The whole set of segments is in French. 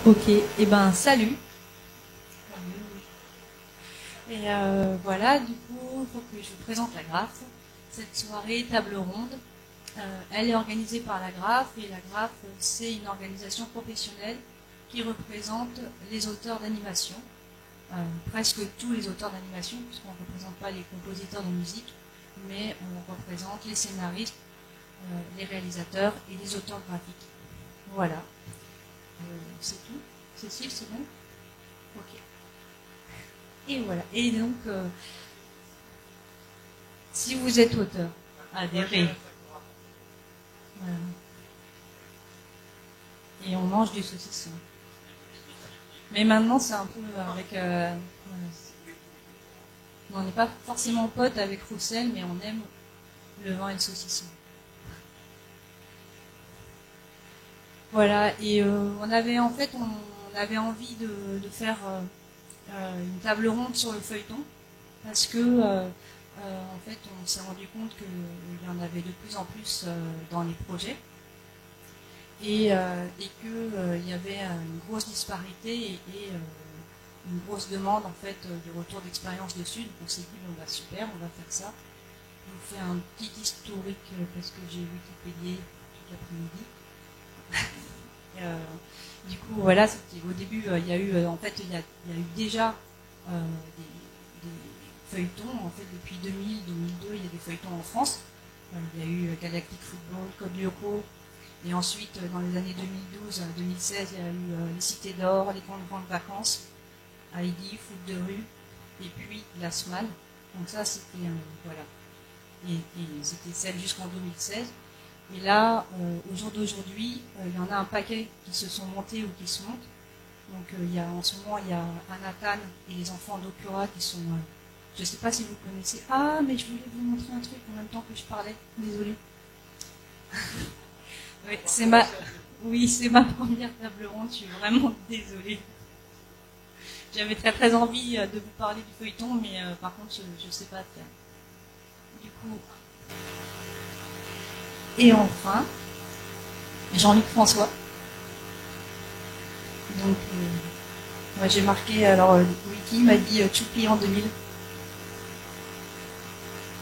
Ok, et ben salut. Et voilà, du coup, il faut que je vous présente la GRAF. Cette soirée table ronde, elle est organisée par la GRAF, et la GRAF, c'est une organisation professionnelle qui représente les auteurs d'animation, presque tous les auteurs d'animation, puisqu'on ne représente pas les compositeurs de musique, mais on représente les scénaristes, les réalisateurs et les auteurs graphiques. Voilà. C'est tout. Cécile, c'est bon? Ok. Et voilà. Et donc, si vous êtes auteur, adhérez. Voilà. Et on mange du saucisson. Mais maintenant, c'est un peu avec... on n'est pas forcément potes avec Roussel, mais on aime le vin et le saucisson. Voilà, et on avait envie de faire une table ronde sur le feuilleton, parce que en fait on s'est rendu compte qu'il y en avait de plus en plus dans les projets, et qu'il y avait une grosse disparité et une grosse demande en fait de retour d'expérience dessus. Donc on s'est dit bon bah super, on va faire ça. Je vous fais un petit historique parce que j'ai Wikipédié toute l'après-midi. Du coup, voilà, au début, il y a eu déjà des feuilletons. En fait, depuis 2000, 2002, il y a des feuilletons en France. Il y a eu Galactic Football, Code Lyoko, et ensuite, dans les années 2012, 2016, il y a eu les Cités d'Or, les grandes vacances, Heidi, Foot de rue, et puis La Semaine. Donc ça, c'était voilà. Et c'était celle jusqu'en 2016. Et là, au jour d'aujourd'hui, il y en a un paquet qui se sont montés ou qui se montent. Donc en ce moment, il y a Anatan et les enfants d'Okura qui sont... je ne sais pas si vous connaissez. Ah, mais je voulais vous montrer un truc en même temps que je parlais. Désolée. Oui, c'est ma première table ronde. Je suis vraiment désolée. J'avais très très envie de vous parler du feuilleton, mais par contre, je ne sais pas faire. Du coup... Et enfin, Jean-Luc François. Donc, moi j'ai marqué, alors Wiki m'a dit Choupi en 2000.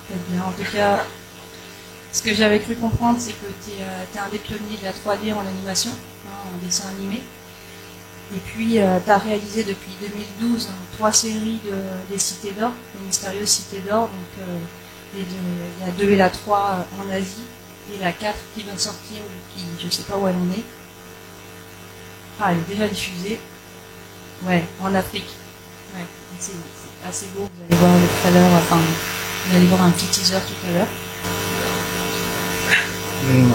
Très bien, en tout cas, ce que j'avais cru comprendre, c'est que tu es un des pionniers de la 3D en animation, en dessin animé. Et puis, tu as réalisé depuis 2012 3 séries des Cités d'Or, les mystérieuses Cités d'Or. Donc, la 2 et la 3 en Asie. Et la 4 qui vient de sortir, je ne sais pas où elle en est. Ah, elle est déjà diffusée. Ouais, en Afrique. Ouais, c'est assez beau. Vous allez voir tout à l'heure, enfin, vous allez voir un petit teaser tout à l'heure. Non.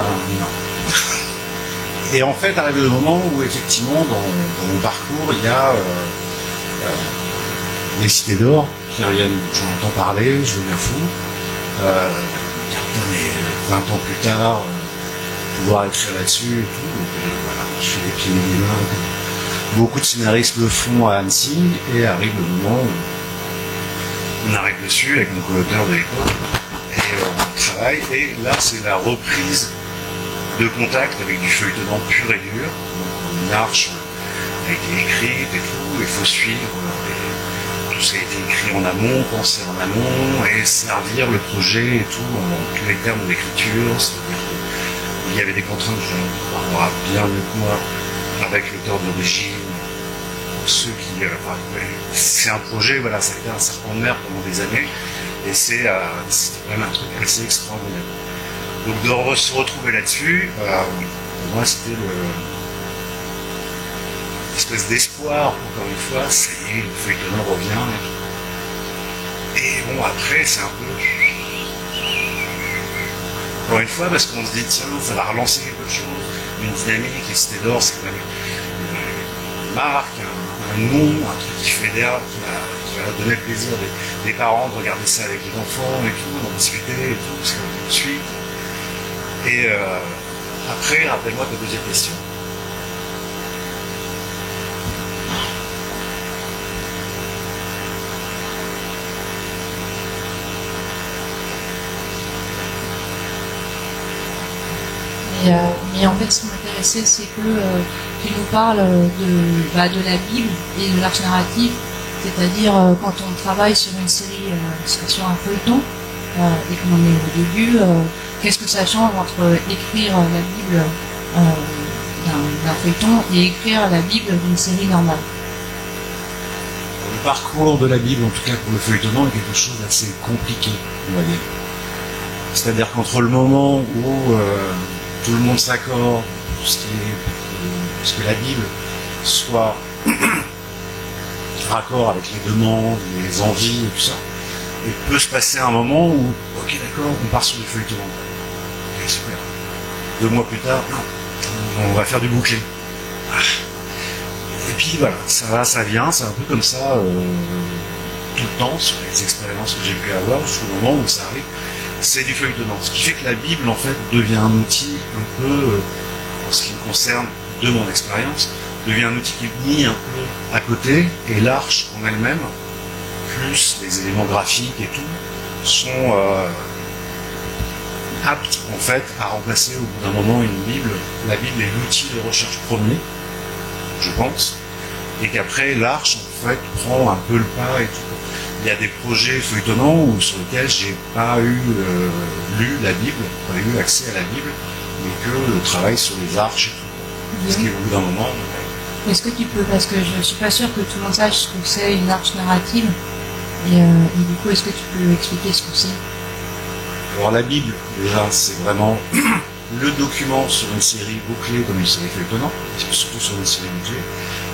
Et en fait, arrive le moment où, effectivement, dans mon parcours, il y a les Cités d'Or qui reviennent, j'en entends parler, je deviens fou. Mais 20 ans plus tard, pouvoir écrire là-dessus et tout, donc voilà, je fais des pieds et des mains. Beaucoup de scénaristes le font à Annecy, et arrive le moment où on arrive dessus avec mon co-auteur de l'époque, et on travaille, et là c'est la reprise de contact avec du feuilletonnant pur et dur, donc une arche avec des écrites et tout, il faut suivre tout ce qui a été écrit en amont, pensé en amont, et servir le projet et tout, en tous les termes d'écriture. Il y avait des contraintes, je crois bien mieux que moi, avec l'auteur d'origine, ceux qui... c'est un projet, voilà, ça a été un serpent de mer pendant des années, et c'était quand même un truc assez extraordinaire. Donc de se retrouver là-dessus, pour moi c'était espèce d'espoir, encore une fois, ça y est, le feuilletonnant revient. Et bon, après, c'est un peu... Encore une fois, parce qu'on se dit, tiens, ça va relancer quelque chose, une dynamique, les Cités d'Or, c'est quand même une marque, un nom, un truc qui fédère, qui va donner le plaisir des parents de regarder ça avec les enfants et tout, d'en discuter et tout, parce qu'on suit. Et après, rappelle-moi ta deuxième question. Mais en fait, ce qui m'intéressait, c'est que tu nous parles de la Bible et de l'arche narrative, c'est-à-dire quand on travaille sur une série, sur un feuilleton, et qu'on en est au début, qu'est-ce que ça change entre écrire la Bible d'un feuilleton et écrire la Bible d'une série normale? Le parcours de la Bible, en tout cas pour le feuilletonnant, est quelque chose d'assez compliqué, on va dire. C'est-à-dire qu'entre le moment où tout le monde s'accorde pour ce que la Bible soit raccord avec les demandes, les envies et tout ça, il peut se passer un moment où, ok d'accord, on part sur du feuilletonnant. Ok, super. 2 mois plus tard, non, on va faire du bouclé. Et puis voilà, ça va, ça vient, c'est un peu comme ça tout le temps, sur les expériences que j'ai pu avoir, jusqu'au moment où ça arrive, c'est du feuilletonnant. Ce qui fait que la Bible, en fait, devient un outil un peu, en ce qui me concerne, de mon expérience, devient un outil qui est mis un peu à côté, et l'arche en elle-même, plus les éléments graphiques et tout, sont aptes, en fait, à remplacer au bout d'un moment une Bible. La Bible est l'outil de recherche premier, je pense, et qu'après l'arche en fait prend un peu le pas et tout. Il y a des projets feuilletonnants sur lesquels j'ai pas eu lu la Bible, pas eu accès à la Bible, mais que le travail sur les arches et tout. Parce qu'au bout d'un moment. Est-ce que tu peux, parce que je suis pas sûre que tout le monde sache ce que c'est une arche narrative, et du coup est-ce que tu peux expliquer ce que c'est? Alors la Bible, déjà, c'est vraiment le document sur une série bouclée comme une série feuilletonnante, surtout sur une série bouclée,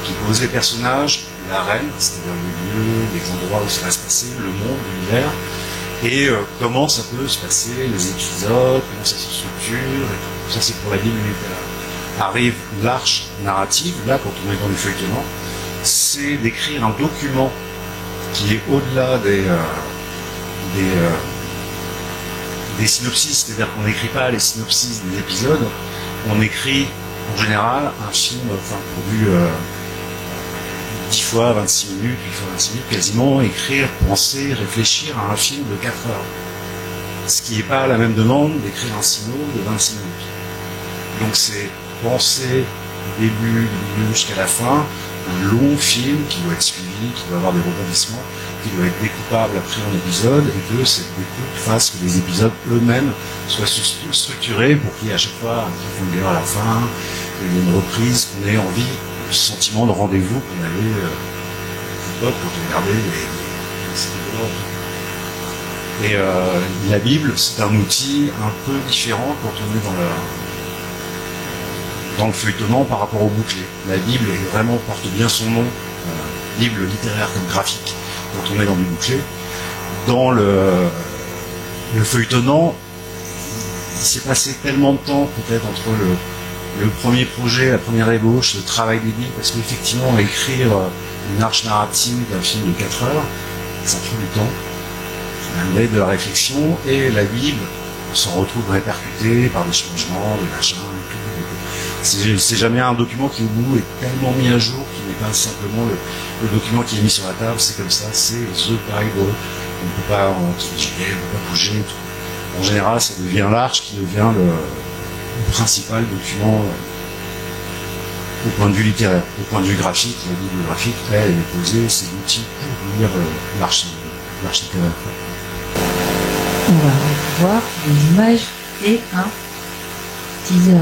qui pose les personnages, la reine, c'est-à-dire le lieu, les endroits où ça va se passer, le monde, l'univers, et comment ça peut se passer, les épisodes, comment ça se structure, et tout. Ça c'est pour la Bible littéraire. Arrive l'arche narrative, là quand on est dans le feuilletonnant, c'est d'écrire un document qui est au-delà des synopsis, c'est-à-dire qu'on n'écrit pas les synopsis des épisodes, on écrit en général un film, enfin produit 10 fois 26 minutes, 8 fois 26 minutes, quasiment écrire, penser, réfléchir à un film de 4 heures. Ce qui n'est pas la même demande d'écrire un sino de 26 minutes. Donc c'est penser du début, du milieu jusqu'à la fin, un long film qui doit être suivi, qui doit avoir des rebondissements, qui doit être découpable après en épisodes, et que cette découpe fasse que les épisodes eux-mêmes soient structurés pour qu'il y ait à chaque fois un cliffhanger à la fin, qu'il y ait une reprise, qu'on ait envie, ce sentiment de rendez-vous qu'on avait quand on regardait les et la Bible, c'est un outil un peu différent quand on est dans le feuilletonnant par rapport au bouclé. La Bible vraiment porte bien son nom, Bible littéraire comme graphique, quand on est dans du bouclé. Dans le feuilletonnant, il s'est passé tellement de temps peut-être entre le premier projet, la première ébauche, le travail des Bibles, parce qu'effectivement écrire une arche narrative d'un film de 4 heures, ça prend du temps, ça amène de la réflexion, et la Bible s'en retrouve répercutée par des changements, des machins et tout. C'est jamais un document qui au bout est tellement mis à jour qu'il n'est pas simplement le document qui est mis sur la table, c'est comme ça, c'est The Bible, on ne peut pas en tricher, on ne peut pas bouger, tout. En général, ça devient l'arche qui devient le principal document au point de vue littéraire. Au point de vue graphique, la Bible graphique, elle est posée, c'est l'outil pour lire l'arche littéraire. On va voir des images et un teaser.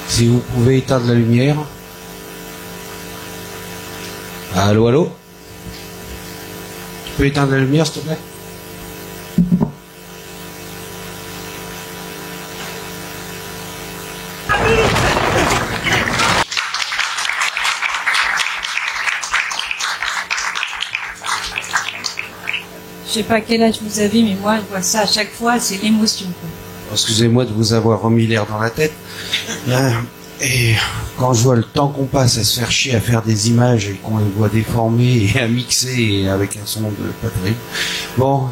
Si vous pouvez éteindre la lumière. Allô, allô? Tu peux éteindre la lumière, s'il te plaît? Je sais pas quel âge vous avez, mais moi, je vois ça à chaque fois, c'est l'émotion. Excusez-moi de vous avoir remis l'air dans la tête. Et quand je vois le temps qu'on passe à se faire chier à faire des images et qu'on les voit déformées et à mixer et avec un son de pas terrible. Bon,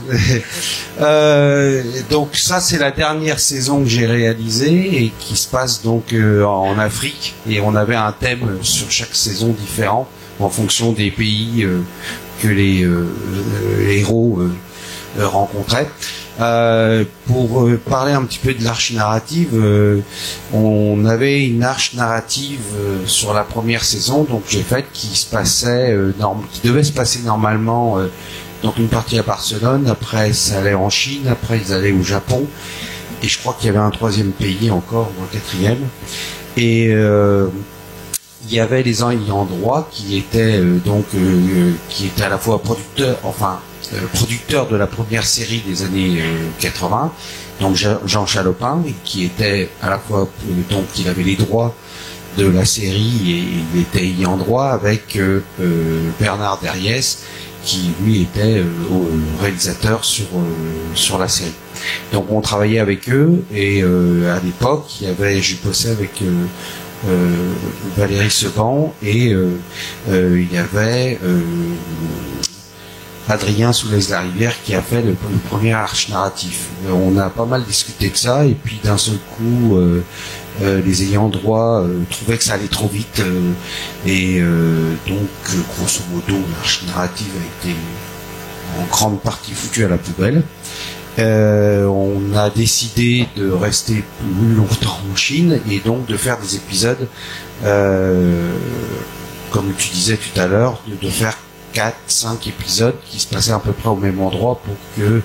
donc ça c'est la dernière saison que j'ai réalisée et qui se passe donc en Afrique, et on avait un thème sur chaque saison différent en fonction des pays que les héros rencontraient. Pour parler un petit peu de l'arche narrative, on avait une arche narrative sur la première saison, donc j'ai fait qui se passait, qui devait se passer normalement, donc une partie à Barcelone, après ça allait en Chine, après ils allaient au Japon, et je crois qu'il y avait un troisième pays encore, ou un quatrième, et il y avait les ayants droit qui étaient qui étaient à la fois producteur de la première série des années 80, donc Jean Chalopin, qui était à la fois donc il avait les droits de la série et il était ayant droit avec Bernard Derriès, qui lui était réalisateur sur la série. Donc on travaillait avec eux, et à l'époque je bossais avec Valérie Seban, et il y avait Adrien Soulez-Larivière qui a fait le premier arche narratif. On a pas mal discuté de ça, et puis d'un seul coup les ayants droit trouvaient que ça allait trop vite, et donc grosso modo l'arche narrative a été en grande partie foutue à la poubelle. On a décidé de rester plus longtemps en Chine, et donc de faire des épisodes comme tu disais tout à l'heure, de faire 4-5 épisodes qui se passaient à peu près au même endroit pour que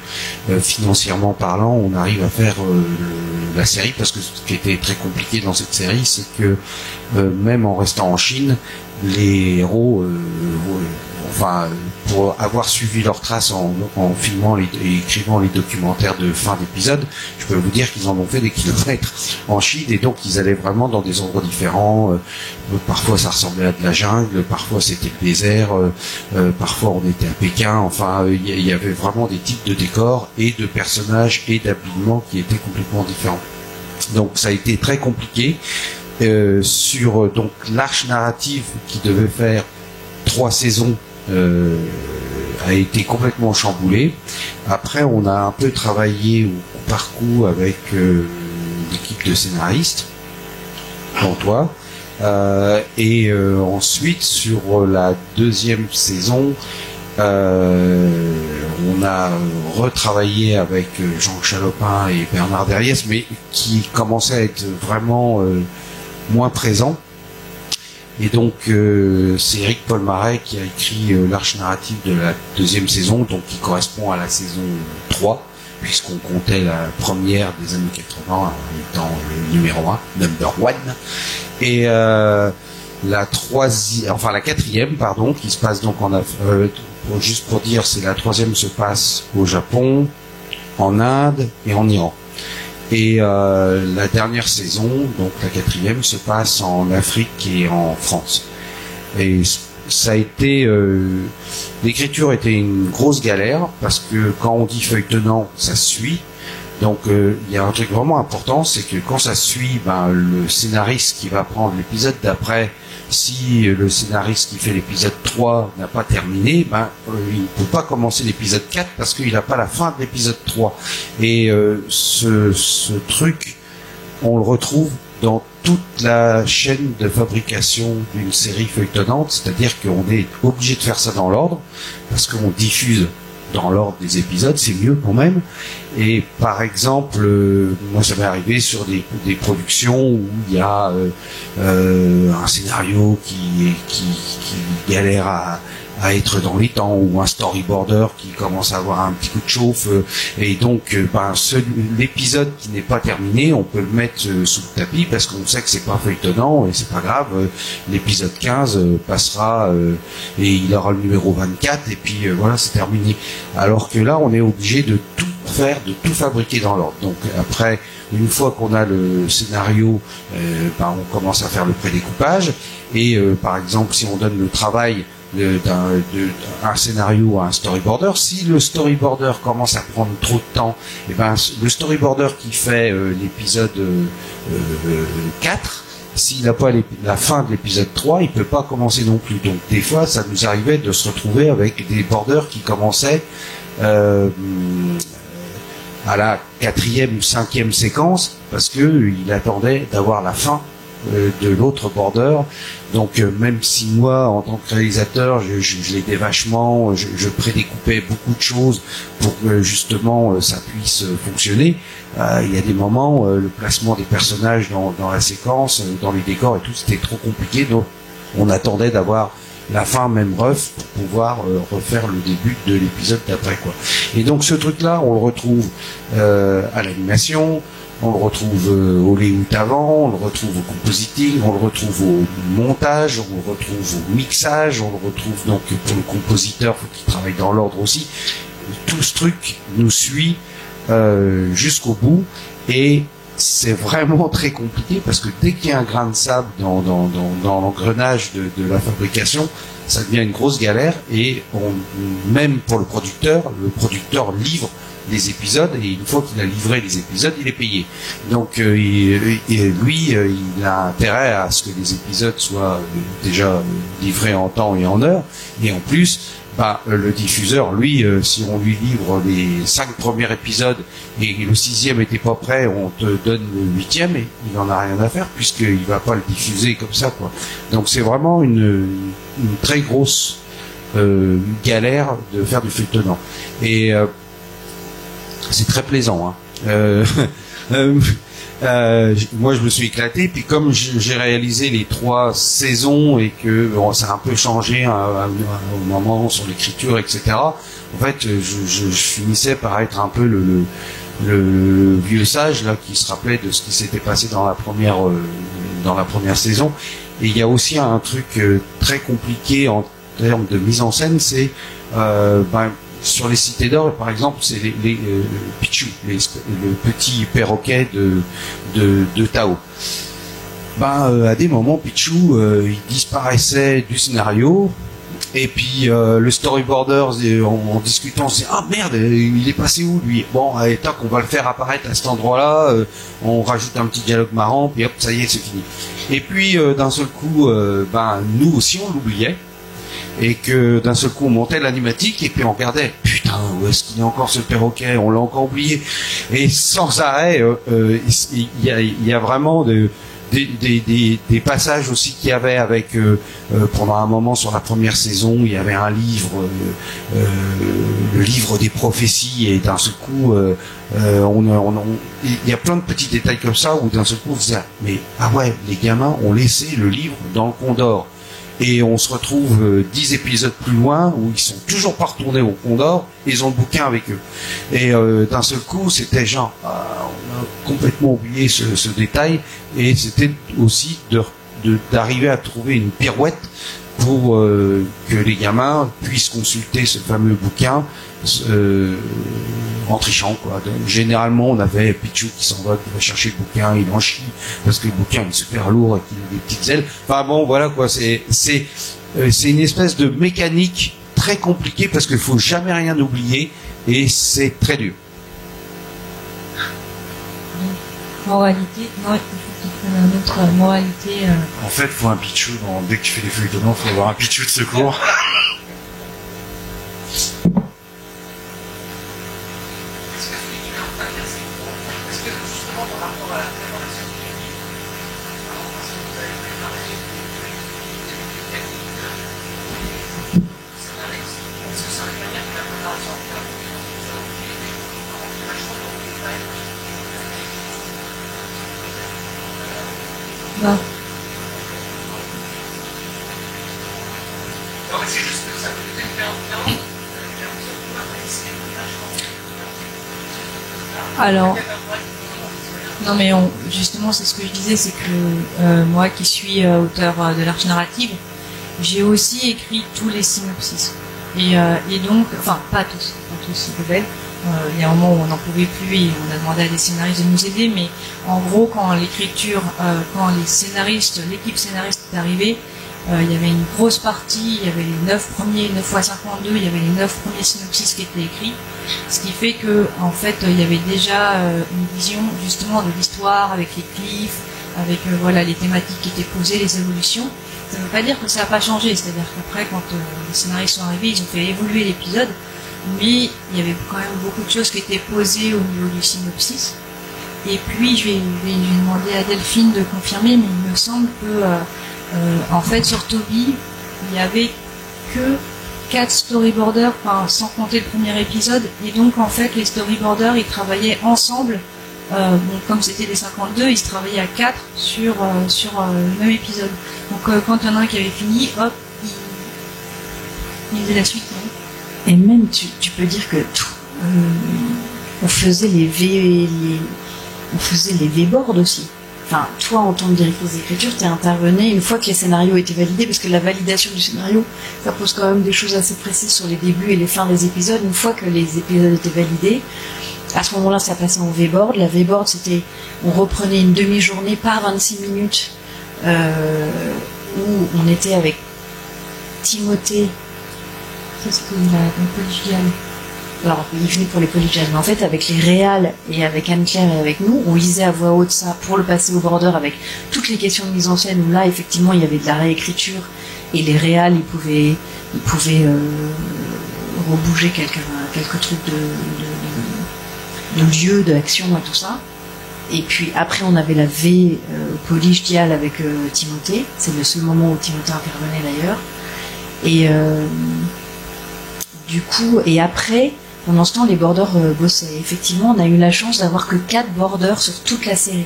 financièrement parlant on arrive à faire la série, parce que ce qui était très compliqué dans cette série, c'est que même en restant en Chine, les héros pour avoir suivi leurs traces en filmant et écrivant les documentaires de fin d'épisode, je peux vous dire qu'ils en ont fait des kilomètres en Chine, et donc ils allaient vraiment dans des endroits différents. Parfois ça ressemblait à de la jungle, parfois c'était le désert, parfois on était à Pékin. Enfin, il y avait vraiment des types de décors et de personnages et d'habillements qui étaient complètement différents. Donc ça a été très compliqué. Sur donc l'arche narrative qui devait faire 3 saisons a été complètement chamboulée. Après, on a un peu travaillé au coup par coup avec l'équipe de scénaristes, dont toi, et ensuite sur la deuxième saison, on a retravaillé avec Jean Chalopin et Bernard Derriès, mais qui commençait à être vraiment moins présent. Et donc c'est Eric Polmaret qui a écrit l'arche narrative de la deuxième saison, donc qui correspond à la saison 3, puisqu'on comptait la première des années 80 en étant le numéro 1, number 1. Et la quatrième, pardon, qui se passe donc juste pour dire, c'est la troisième se passe au Japon, en Inde et en Iran. Et la dernière saison, donc la quatrième, se passe en Afrique et en France. Et ça a été... l'écriture était une grosse galère, parce que quand on dit feuilletonnant, ça se suit. Donc il y a un truc vraiment important, c'est que quand ça se suit, le scénariste qui va prendre l'épisode d'après, si le scénariste qui fait l'épisode 3 n'a pas terminé, il ne peut pas commencer l'épisode 4 parce qu'il n'a pas la fin de l'épisode 3. Et ce truc, on le retrouve dans toute la chaîne de fabrication d'une série feuilletonnante, c'est-à-dire qu'on est obligé de faire ça dans l'ordre, parce qu'on diffuse dans l'ordre des épisodes, c'est mieux quand même. Et par exemple, moi ça m'est arrivé sur des productions où il y a un scénario qui galère à être dans les temps, ou un storyboarder qui commence à avoir un petit coup de chauffe, et donc l'épisode qui n'est pas terminé, on peut le mettre sous le tapis parce qu'on sait que c'est pas feuilletonnant et c'est pas grave, l'épisode 15 passera et il aura le numéro 24, et puis voilà, c'est terminé. Alors que là on est obligé de tout faire, de tout fabriquer dans l'ordre. Donc après, une fois qu'on a le scénario, on commence à faire le prédécoupage, et par exemple si on donne le travail d'un scénario à un storyboarder, si le storyboarder commence à prendre trop de temps, le storyboarder qui fait l'épisode 4, s'il n'a pas la fin de l'épisode 3, il peut pas commencer non plus. Donc des fois, ça nous arrivait de se retrouver avec des borders qui commençaient à la 4e ou 5e séquence parce que il attendait d'avoir la fin de l'autre border. Donc même si moi en tant que réalisateur je l'aidais vachement, je prédécoupais beaucoup de choses pour que justement ça puisse fonctionner, il y a des moments le placement des personnages dans la séquence, dans les décors et tout, c'était trop compliqué, donc on attendait d'avoir la fin même ref pour pouvoir refaire le début de l'épisode d'après quoi. Et donc ce truc là on le retrouve à l'animation, on le retrouve au layout avant, on le retrouve au compositing, on le retrouve au montage, on le retrouve au mixage, on le retrouve donc pour le compositeur, faut qu'il travaille dans l'ordre aussi. Tout ce truc nous suit jusqu'au bout et c'est vraiment très compliqué parce que dès qu'il y a un grain de sable dans l'engrenage de la fabrication, ça devient une grosse galère et même pour le producteur livre les épisodes et une fois qu'il a livré les épisodes, il est payé. Donc lui, il a intérêt à ce que les épisodes soient déjà livrés en temps et en heure. Et en plus, le diffuseur, lui, si on lui livre les 5 premiers épisodes et le 6e était pas prêt, on te donne le 8e et il en a rien à faire puisqu'il va pas le diffuser comme ça, quoi. Donc c'est vraiment une très grosse galère de faire du feuilletonnant. Et c'est très plaisant, hein. Moi je me suis éclaté, puis comme j'ai réalisé les 3 saisons et que ça a un peu changé au moment sur l'écriture, etc. En fait, je finissais par être un peu le vieux sage là qui se rappelait de ce qui s'était passé dans la première saison. Et il y a aussi un truc très compliqué en termes de mise en scène, c'est sur les cités d'or, par exemple, c'est les Pichou, le petit perroquet de Tao. À des moments, Pichou, il disparaissait du scénario, et puis le storyboarder, en discutant, on se dit, ah merde, il est passé où lui? Bon, allez, tac, on va le faire apparaître à cet endroit-là, on rajoute un petit dialogue marrant, puis hop, ça y est, c'est fini. Et puis, d'un seul coup, nous aussi, on l'oubliait. Et que d'un seul coup on montait l'animatique et puis on regardait, putain, où est-ce qu'il y a encore ce perroquet, on l'a encore oublié. Et sans arrêt, il y a vraiment des passages aussi qu'il y avait avec pendant un moment sur la première saison, il y avait un livre, le livre des prophéties, et d'un seul coup il y a plein de petits détails comme ça où d'un seul coup on se disait, mais ah ouais, les gamins ont laissé le livre dans le Condor. Et on se retrouve 10 épisodes plus loin où ils sont toujours pas retournés au Condor et ils ont le bouquin avec eux. Et d'un seul coup, c'était genre, on a complètement oublié ce détail, et c'était aussi d'arriver à trouver une pirouette pour que les gamins puissent consulter ce fameux bouquin en trichant, quoi. Donc, généralement, on avait Pichou qui s'en va, qui va chercher le bouquin, il en chie parce que le bouquin est super lourd et qu'il a des petites ailes. Enfin bon, voilà quoi. C'est une espèce de mécanique très compliquée parce qu'il faut jamais rien oublier et c'est très dur. Moralité, non, il faut qu'il prenne une autre moralité. En fait, il faut un Pichou. Dès que tu fais des feuilletonnants, il faut avoir un Pichou de secours. Non. Alors, non mais justement c'est ce que je disais, c'est que moi qui suis auteur de l'arche narrative, j'ai aussi écrit tous les synopsis. Et donc, enfin pas tous s'il vous plaît. Il y a un moment où on n'en pouvait plus et on a demandé à des scénaristes de nous aider, mais en gros quand l'écriture, quand l'équipe scénariste est arrivée, il y avait une grosse partie, il y avait les 9 fois 52, il y avait les 9 premiers synopsis qui étaient écrits, ce qui fait que en fait il y avait déjà une vision justement de l'histoire avec les cliffs, avec voilà les thématiques qui étaient posées, les évolutions. Ça ne veut pas dire que ça n'a pas changé, c'est-à-dire qu'après, quand les scénaristes sont arrivés, ils ont fait évoluer l'épisode, mais il y avait quand même beaucoup de choses qui étaient posées au niveau du synopsis. Et puis, je vais demander à Delphine de confirmer, mais il me semble que, en fait, sur Toby, il n'y avait que 4 storyboarders, enfin, sans compter le premier épisode, et donc, en fait, les storyboarders, ils travaillaient ensemble. Bon, comme c'était les 52, ils se travaillaient à 4 sur le même épisode. Donc quand il y en a un qui avait fini, hop, il faisait la suite. Non. Et même tu peux dire que on faisait les V-boards aussi. Enfin, toi en tant que directrice d'écriture, t'es intervenue une fois que les scénarios étaient validés, parce que la validation du scénario, ça pose quand même des choses assez précises sur les débuts et les fins des épisodes. Une fois que les épisodes étaient validés, à ce moment-là, ça passait en V-board. La V-board, c'était, on reprenait une demi-journée par 26 minutes, où on était avec Timothée. Ça, c'était la collégiale. Alors, il venait pour les collégiales, mais en fait, avec les réals et avec Anne-Claire et avec nous, on lisait à voix haute ça pour le passer au border avec toutes les questions de mise en scène, où là, effectivement, il y avait de la réécriture, et les réals, ils pouvaient rebouger quelques trucs de lieu, d'action et tout ça. Et puis après on avait la V collégiale avec Timothée, c'est le seul moment où Timothée intervenait d'ailleurs. Et du coup, et après, pendant ce temps, les borders bossaient. Effectivement, on a eu la chance d'avoir que 4 borders sur toute la série.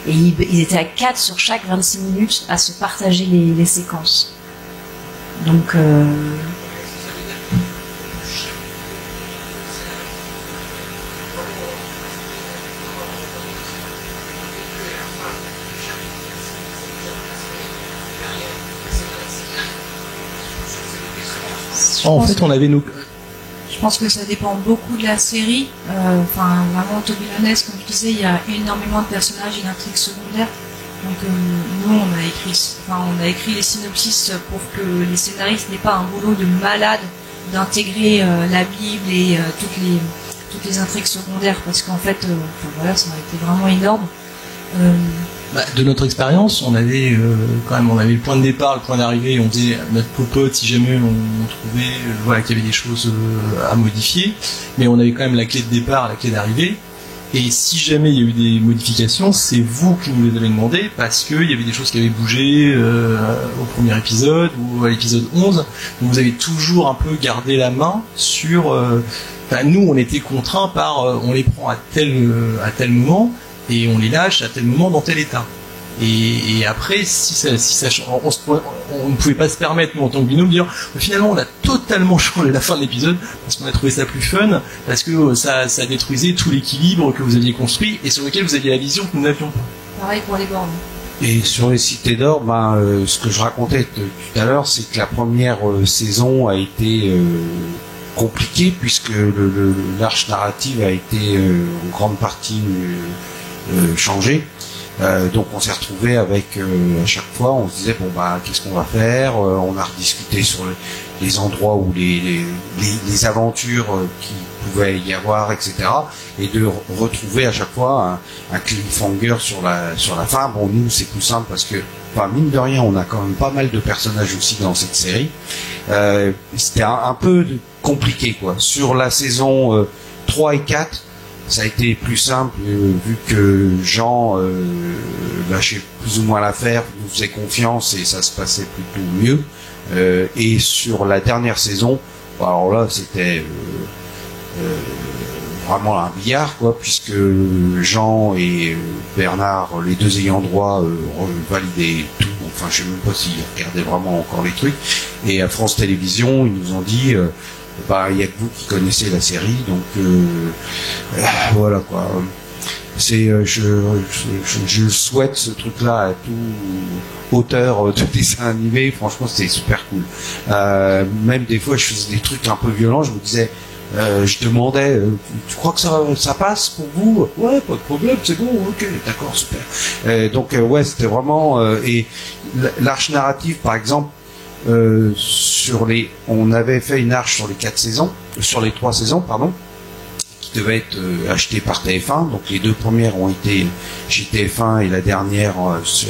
Et ils étaient à 4 sur chaque 26 minutes à se partager les séquences. Donc en fait, on avait nous. Je pense que ça dépend beaucoup de la série. Enfin, vraiment, Toby Lanez, comme je disais, il y a énormément de personnages et d'intrigues secondaires. Donc, nous, on a écrit les synopsis pour que les scénaristes n'aient pas un boulot de malade d'intégrer la Bible et toutes les intrigues secondaires, parce qu'en fait, voilà, ça a été vraiment énorme. De notre expérience, on avait quand même, on avait le point de départ, le point d'arrivée, on disait à notre popote si jamais on trouvait voilà, qu'il y avait des choses à modifier, mais on avait quand même la clé de départ, la clé d'arrivée, et si jamais il y a eu des modifications, c'est vous qui nous les avez demandé, parce qu'il y avait des choses qui avaient bougé au premier épisode ou à l'épisode 11, donc vous avez toujours un peu gardé la main sur... nous, on était contraints par... on les prend à tel moment, et on les lâche à tel moment dans tel état. Et après, si ça on ne pouvait pas se permettre, nous en tant que binôme, de dire finalement on a totalement changé la fin de l'épisode parce qu'on a trouvé ça plus fun, parce que ça détruisait tout l'équilibre que vous aviez construit et sur lequel vous aviez la vision que nous n'avions pas. Pareil pour les bornes. Et sur les cités d'or, ce que je racontais tout à l'heure, c'est que la première saison a été compliquée puisque l'arche narrative a été en grande partie changée. Donc on s'est retrouvé avec à chaque fois on se disait qu'est-ce qu'on va faire, on a rediscuté sur les endroits où les aventures qui pouvaient y avoir, etc. et de retrouver à chaque fois un cliffhanger sur la fin. Bon, nous c'est plus simple parce que mine de rien on a quand même pas mal de personnages aussi dans cette série. C'était un peu compliqué quoi. Sur la saison 3 et 4, ça a été plus simple vu que Jean lâchait plus ou moins l'affaire, nous faisait confiance et ça se passait plutôt mieux. Et sur la dernière saison, alors là c'était vraiment un billard quoi, puisque Jean et Bernard, les deux ayants droit, validaient tout. Enfin, je sais même pas s'ils regardaient vraiment encore les trucs. Et à France Télévisions, ils nous ont dit il y a que vous qui connaissez la série, donc voilà quoi. C'est je souhaite ce truc-là à tout auteur de dessin animé. Franchement, c'était super cool. Même des fois, je faisais des trucs un peu violents. Je me disais, je demandais, tu crois que ça passe pour vous? Ouais, pas de problème, c'est bon, ok, d'accord, super. Donc ouais, c'était vraiment et l'arche narrative, par exemple. On avait fait une arche sur les 3 saisons, pardon, qui devait être achetée par TF1. Donc les deux premières ont été chez TF1 et la dernière chez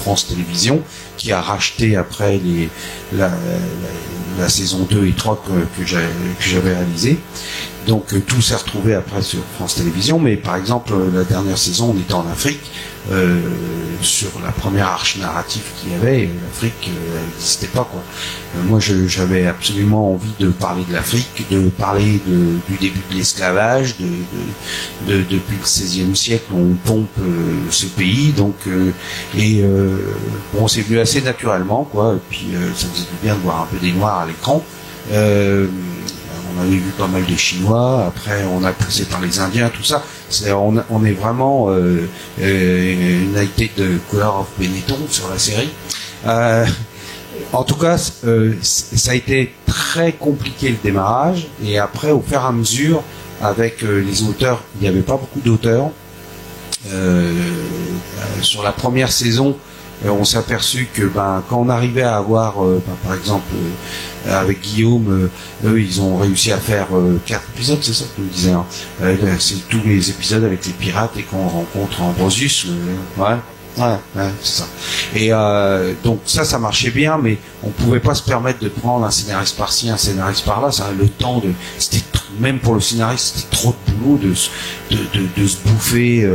France Télévisions, qui a racheté après la saison 2 et 3 que j'avais réalisé. Donc tout s'est retrouvé après sur France Télévisions, mais par exemple la dernière saison on était en Afrique, sur la première arche narrative qu'il y avait, l'Afrique elle n'existait pas quoi. Moi j'avais absolument envie de parler de l'Afrique, de parler du début de l'esclavage, depuis le XVIe siècle on pompe ce pays, donc bon c'est venu assez naturellement quoi, et puis ça faisait du bien de voir un peu des noirs à l'écran. On avait vu pas mal de Chinois, après on a passé par les Indiens, tout ça. On est vraiment United Color of Benetton sur la série. En tout cas, ça a été très compliqué le démarrage, et après au fur et à mesure, avec les auteurs, il n'y avait pas beaucoup d'auteurs. Sur la première saison, on s'est aperçu que quand on arrivait à avoir, par exemple, avec Guillaume, eux ils ont réussi à faire 4 épisodes, c'est ça que nous disait. Hein. C'est tous les épisodes avec les pirates et qu'on rencontre Ambrosius. Ouais, c'est ça. Et donc ça marchait bien, mais on pouvait pas se permettre de prendre un scénariste par-ci, un scénariste par-là. Ça, le temps c'était même pour le scénariste, c'était trop de boulot de se bouffer.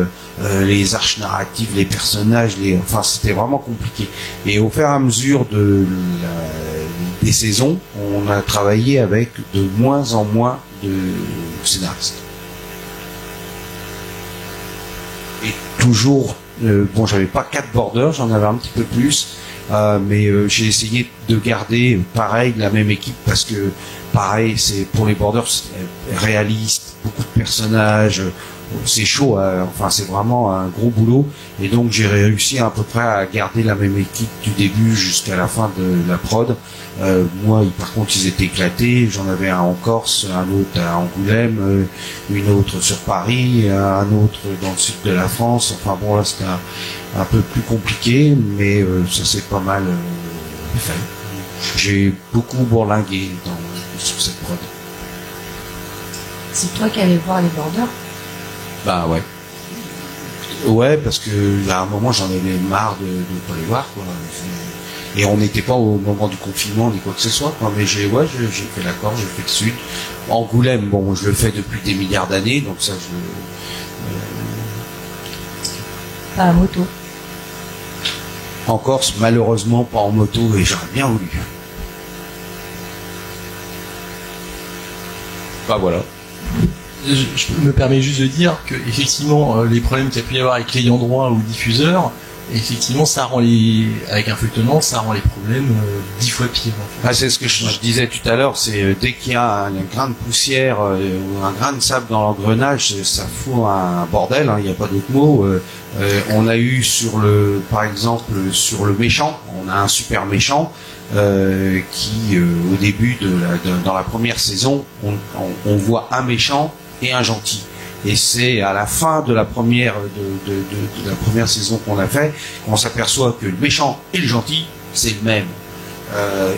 Les arches narratives, les personnages, enfin c'était vraiment compliqué. Et au fur et à mesure des saisons, on a travaillé avec de moins en moins de scénaristes. Et toujours, bon, j'avais pas 4 borders, j'en avais un petit peu plus, mais j'ai essayé de garder pareil la même équipe, parce que pareil, c'est pour les borders réaliste, beaucoup de personnages. C'est chaud, enfin c'est vraiment un gros boulot, et donc j'ai réussi à peu près à garder la même équipe du début jusqu'à la fin de la prod. Moi par contre ils étaient éclatés, j'en avais un en Corse, un autre à Angoulême, une autre sur Paris, un autre dans le sud de la France. Enfin bon là c'était un peu plus compliqué, mais ça s'est pas mal fait. J'ai beaucoup bourlingué sur cette prod. C'est toi qui allais voir les borders? Bah ouais. Ouais, parce que à un moment j'en avais marre de pas les voir quoi. Et on n'était pas au moment du confinement ni quoi que ce soit quoi. Mais j'ai fait la Corse, j'ai fait le Sud. Angoulême, bon je le fais depuis des milliards d'années, donc ça Pas à moto. En Corse, malheureusement pas en moto, et j'aurais bien voulu. Bah voilà. Je me permets juste de dire que effectivement les problèmes qu'il y a pu y avoir avec l'ayant droit ou le diffuseur, effectivement ça rend avec un feuilletonnant, ça rend les problèmes 10 fois pire. En fait. Ah, c'est ce que je disais tout à l'heure, c'est dès qu'il y a un grain de poussière ou un grain de sable dans l'engrenage, ça fout un bordel, hein, il n'y a pas d'autre mot. On a eu par exemple sur le méchant, on a un super méchant qui au début dans la première saison, on voit un méchant et un gentil. Et c'est à la fin de la première de la première saison qu'on a fait qu'on s'aperçoit que le méchant et le gentil c'est le même.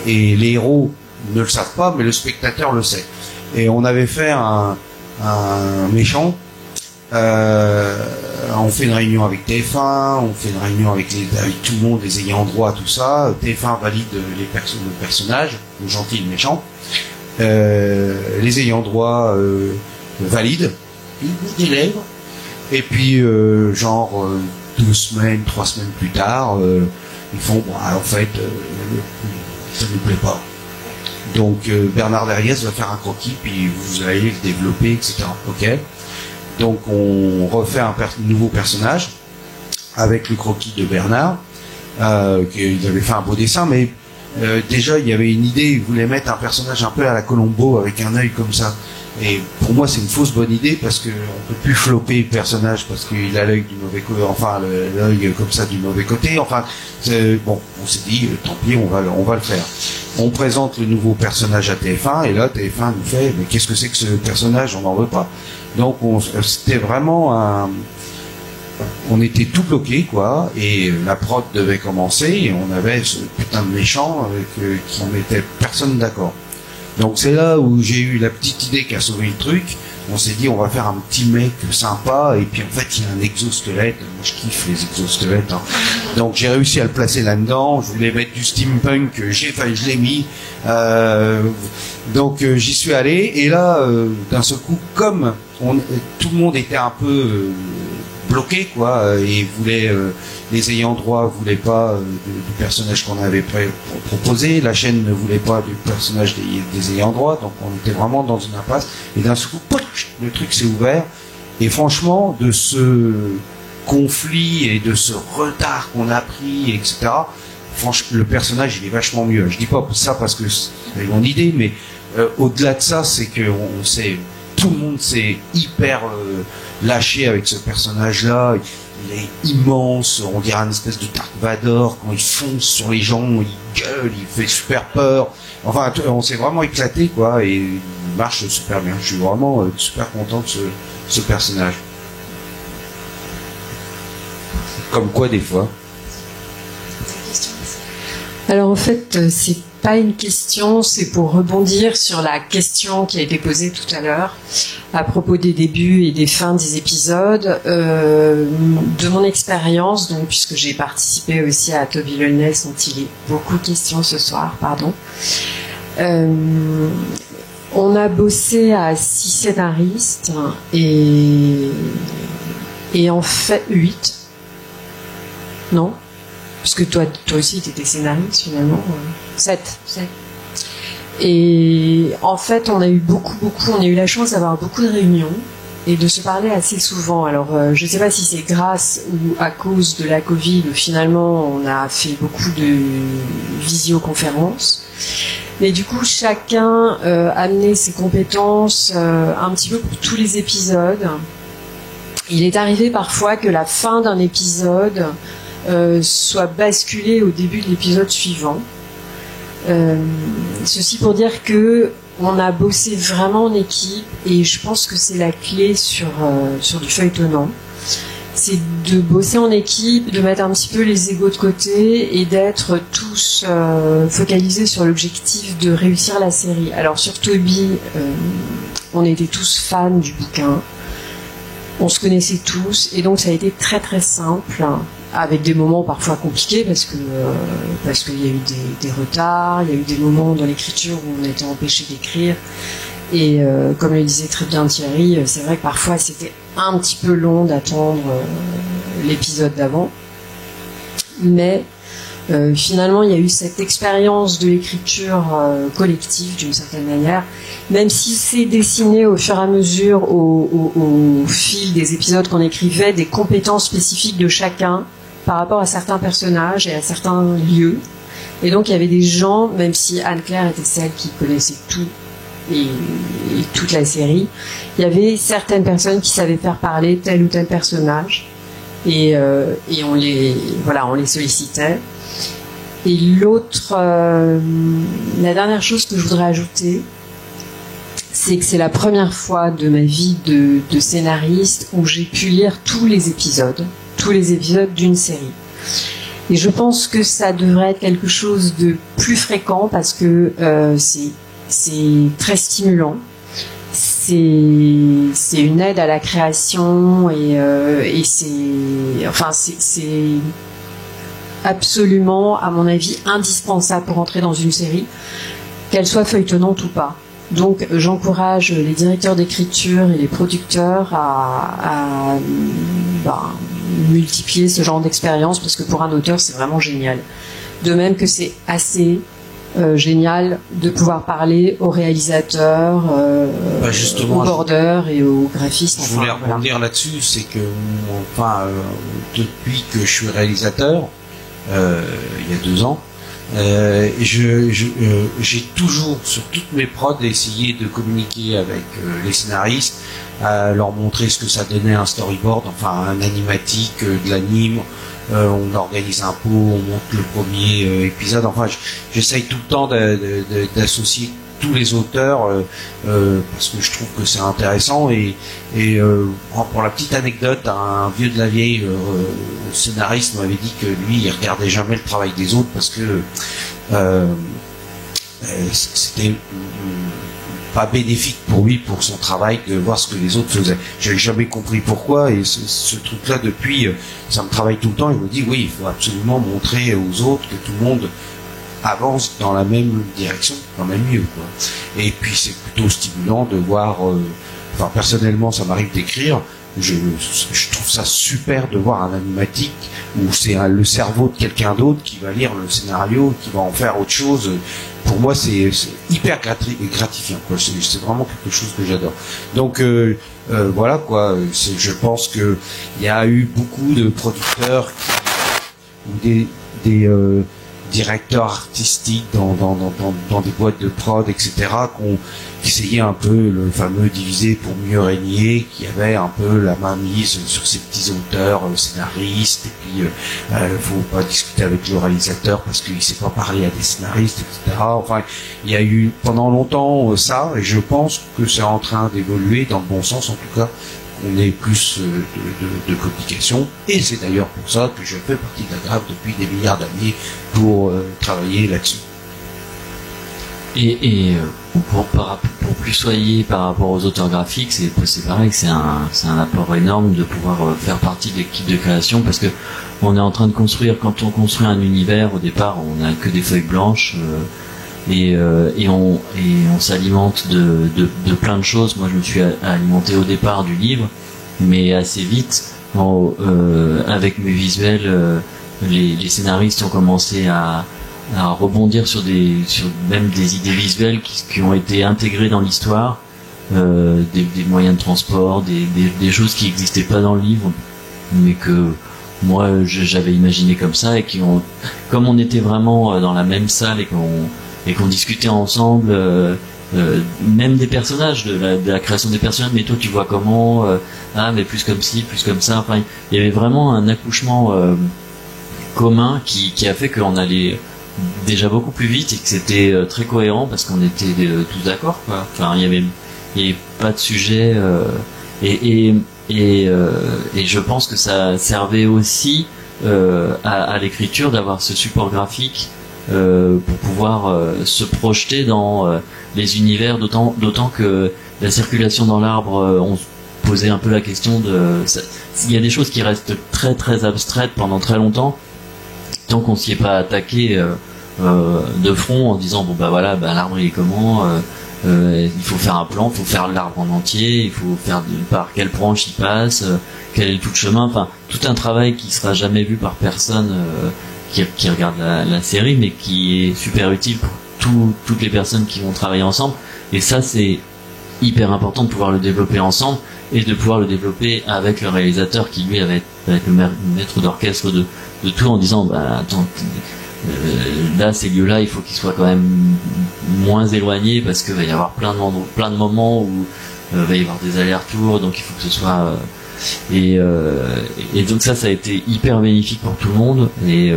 Et les héros ne le savent pas, mais le spectateur le sait. Et on avait fait un méchant. On fait une réunion avec TF1, on fait une réunion avec tout le monde, les ayants droit, tout ça. TF1 valide le personnage, le gentil et le méchant. Les ayants droit valident, ils bougent des lèvres. Et puis, 2 semaines, 3 semaines plus tard, ils font, en fait, ça ne nous plaît pas. Donc, Bernard Verriès va faire un croquis, puis vous allez le développer, etc. Ok. Donc on refait un nouveau personnage avec le croquis de Bernard. Il avait fait un beau dessin, mais déjà il y avait une idée, il voulait mettre un personnage un peu à la Colombo avec un œil comme ça. Et pour moi c'est une fausse bonne idée, parce que on peut plus flopper le personnage parce qu'il a l'œil du mauvais côté, enfin l'œil comme ça du mauvais côté. Enfin bon, on s'est dit tant pis, on va le faire. On présente le nouveau personnage à TF1 et là TF1 nous fait mais qu'est-ce que c'est que ce personnage, on n'en veut pas. Donc c'était vraiment on était tout bloqué quoi, et la prod devait commencer et on avait ce putain de méchant qui en mettait personne d'accord. Donc c'est là où j'ai eu la petite idée qui a sauvé le truc, on s'est dit on va faire un petit mec sympa, et puis en fait il y a un exosquelette. Moi je kiffe les exosquelettes, hein. Donc j'ai réussi à le placer là-dedans. Je voulais mettre du steampunk, je l'ai mis. Donc j'y suis allé, et là d'un seul coup, comme tout le monde était un peu bloqué, quoi, et voulait, les ayants droit voulaient pas du personnage qu'on avait proposé, la chaîne ne voulait pas du personnage des ayants droit, donc on était vraiment dans une impasse, et d'un seul coup, le truc s'est ouvert, et franchement, de ce conflit et de ce retard qu'on a pris, etc., franchement, le personnage il est vachement mieux. Je dis pas ça parce que c'est mon idée, mais au-delà de ça, c'est que tout le monde s'est hyper lâché avec ce personnage-là. Il est immense, on dirait une espèce de Dark Vador. Quand il fonce sur les gens, il gueule, il fait super peur. Enfin, on s'est vraiment éclaté, quoi, et il marche super bien. Je suis vraiment super content de ce personnage. Comme quoi, des fois. Alors en fait, c'est pas une question, c'est pour rebondir sur la question qui a été posée tout à l'heure à propos des débuts et des fins des épisodes. De mon expérience, donc puisque j'ai participé aussi à Toby Wellness, dont il est beaucoup question ce soir, pardon. On a bossé à 6 scénaristes et en fait 8. Non? Puisque toi aussi, tu étais scénariste, finalement. 7. Et en fait, on a eu on a eu la chance d'avoir beaucoup de réunions et de se parler assez souvent. Alors, je ne sais pas si c'est grâce ou à cause de la Covid, finalement, on a fait beaucoup de visioconférences. Mais du coup, chacun amenait ses compétences un petit peu pour tous les épisodes. Il est arrivé parfois que la fin d'un épisode soit basculé au début de l'épisode suivant. Ceci pour dire que on a bossé vraiment en équipe, et je pense que c'est la clé sur du feuilletonnant. C'est de bosser en équipe, de mettre un petit peu les égos de côté et d'être tous focalisés sur l'objectif de réussir la série. Alors sur Toby, on était tous fans du bouquin. On se connaissait tous, et donc ça a été très très simple, avec des moments parfois compliqués parce qu'il y a eu des retards, il y a eu des moments dans l'écriture où on était empêché d'écrire, et comme le disait très bien Thierry, c'est vrai que parfois c'était un petit peu long d'attendre l'épisode d'avant, mais finalement il y a eu cette expérience de l'écriture collective d'une certaine manière, même si c'est dessiné au fur et à mesure au fil des épisodes qu'on écrivait, des compétences spécifiques de chacun par rapport à certains personnages et à certains lieux. Et donc il y avait des gens, même si Anne-Claire était celle qui connaissait tout et toute la série, il y avait certaines personnes qui savaient faire parler tel ou tel personnage, et on les sollicitait. Et la dernière chose que je voudrais ajouter, c'est que c'est la première fois de ma vie de scénariste où j'ai pu lire tous les épisodes d'une série. Et je pense que ça devrait être quelque chose de plus fréquent, parce que c'est très stimulant. C'est une aide à la création, et c'est absolument, à mon avis, indispensable pour entrer dans une série, qu'elle soit feuilletonnante ou pas. Donc j'encourage les directeurs d'écriture et les producteurs à multiplier ce genre d'expérience, parce que pour un auteur c'est vraiment génial. De même que c'est assez génial de pouvoir parler aux réalisateurs, aux bordeurs et aux graphistes. Je voulais rebondir là-dessus, c'est que depuis que je suis réalisateur, il y a 2 ans, j'ai toujours, sur toutes mes prods, essayé de communiquer avec les scénaristes, à leur montrer ce que ça donnait un storyboard, enfin un animatique, de l'anime. On organise un pot, on monte le premier épisode. Enfin, j'essaye tout le temps d'associer tous les auteurs, parce que je trouve que c'est intéressant. Et pour la petite anecdote, un vieux de la vieille scénariste m'avait dit que lui, il regardait jamais le travail des autres, parce que c'était pas bénéfique pour lui, pour son travail, de voir ce que les autres faisaient. J'avais jamais compris pourquoi, et ce truc-là, depuis, ça me travaille tout le temps. Il me dit, oui, il faut absolument montrer aux autres que tout le monde avance dans la même direction, dans le même lieu, quoi. Et puis c'est plutôt stimulant de voir, enfin personnellement ça m'arrive d'écrire, je trouve ça super de voir un animatique où c'est le cerveau de quelqu'un d'autre qui va lire le scénario, qui va en faire autre chose. Pour moi c'est hyper gratifiant, quoi. C'est vraiment quelque chose que j'adore. Donc voilà quoi, je pense que il y a eu beaucoup de producteurs ou des directeurs artistiques dans des boîtes de prod, etc., qui essayaient un peu le fameux diviser pour mieux régner, qui avait un peu la main mise sur ces petits auteurs, scénaristes, et puis faut pas discuter avec le réalisateur parce qu'il sait pas parler à des scénaristes, etc. Enfin, il y a eu pendant longtemps ça, et je pense que c'est en train d'évoluer dans le bon sens, en tout cas. On ait plus de communication, et c'est d'ailleurs pour ça que je fais partie de la grave depuis des milliards d'années pour travailler là-dessus. Et pour plus soyer par rapport aux auteurs graphiques, c'est pareil, c'est un apport énorme de pouvoir faire partie de l'équipe de création, parce que on est en train de construire, quand on construit un univers, au départ on n'a que des feuilles blanches, et on s'alimente de plein de choses. Moi je me suis alimenté au départ du livre, mais assez vite avec mes visuels, les scénaristes ont commencé à rebondir sur même des idées visuelles qui ont été intégrées dans l'histoire, des moyens de transport, des choses qui n'existaient pas dans le livre, mais que moi j'avais imaginé comme ça, et comme on était vraiment dans la même salle et qu'on discutait ensemble, même des personnages, de la création des personnages, mais toi tu vois comment, mais plus comme ci, plus comme ça. Enfin, il y avait vraiment un accouchement commun qui a fait qu'on allait déjà beaucoup plus vite, et que c'était très cohérent, parce qu'on était tous d'accord, quoi. Enfin, il y avait pas de sujet, et je pense que ça servait aussi à l'écriture d'avoir ce support graphique, pour pouvoir se projeter dans les univers, d'autant que la circulation dans l'arbre, on se posait un peu la question il y a des choses qui restent très très abstraites pendant très longtemps, tant qu'on s'y est pas attaqué de front en disant bon bah voilà, l'arbre il est comment, il faut faire un plan, il faut faire l'arbre en entier, il faut faire par quelle branche il passe, quel est le tout de chemin, enfin tout un travail qui sera jamais vu par personne qui regarde la série, mais qui est super utile pour toutes les personnes qui vont travailler ensemble. Et ça, c'est hyper important de pouvoir le développer ensemble, et de pouvoir le développer avec le réalisateur qui lui va être le maître d'orchestre de tout, en disant attends, là ces lieux-là il faut qu'ils soient quand même moins éloignés, parce qu'il va y avoir plein de moments où va y avoir des allers-retours, donc il faut que ce soit et donc ça a été hyper bénéfique pour tout le monde, et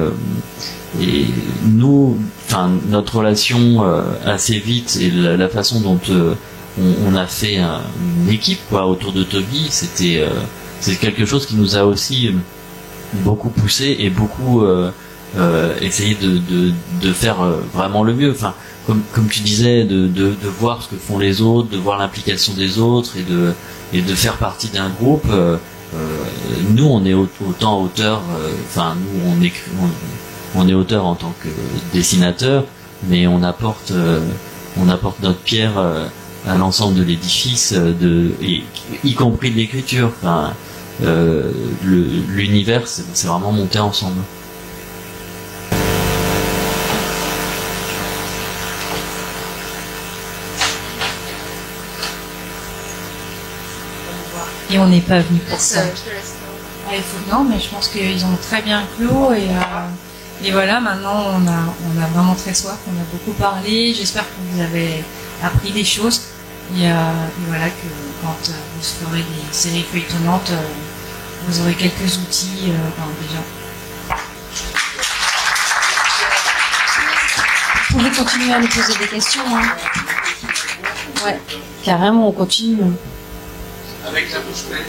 nous, enfin notre relation assez vite, et la façon dont on a fait une équipe autour de Toby, c'est quelque chose qui nous a aussi beaucoup poussé, et beaucoup essayé de faire vraiment le mieux. Enfin, comme tu disais, de voir ce que font les autres, de voir l'implication des autres, et de faire partie d'un groupe. Nous, on est autant auteur, enfin nous on est auteur en tant que dessinateur, mais on apporte notre pierre à l'ensemble de l'édifice, y compris de l'écriture. Enfin, l'univers, c'est vraiment monté ensemble. Et on n'est pas venu pour ça. Non, mais je pense qu'ils ont très bien clos, et voilà, maintenant on a vraiment très soif, on a beaucoup parlé, j'espère que vous avez appris des choses, et voilà, que quand vous ferez des séries feuilletonnantes, vous aurez quelques outils déjà. Vous pouvez continuer à nous poser des questions. Hein. Ouais, carrément, on continue. Avec la bouche pleine.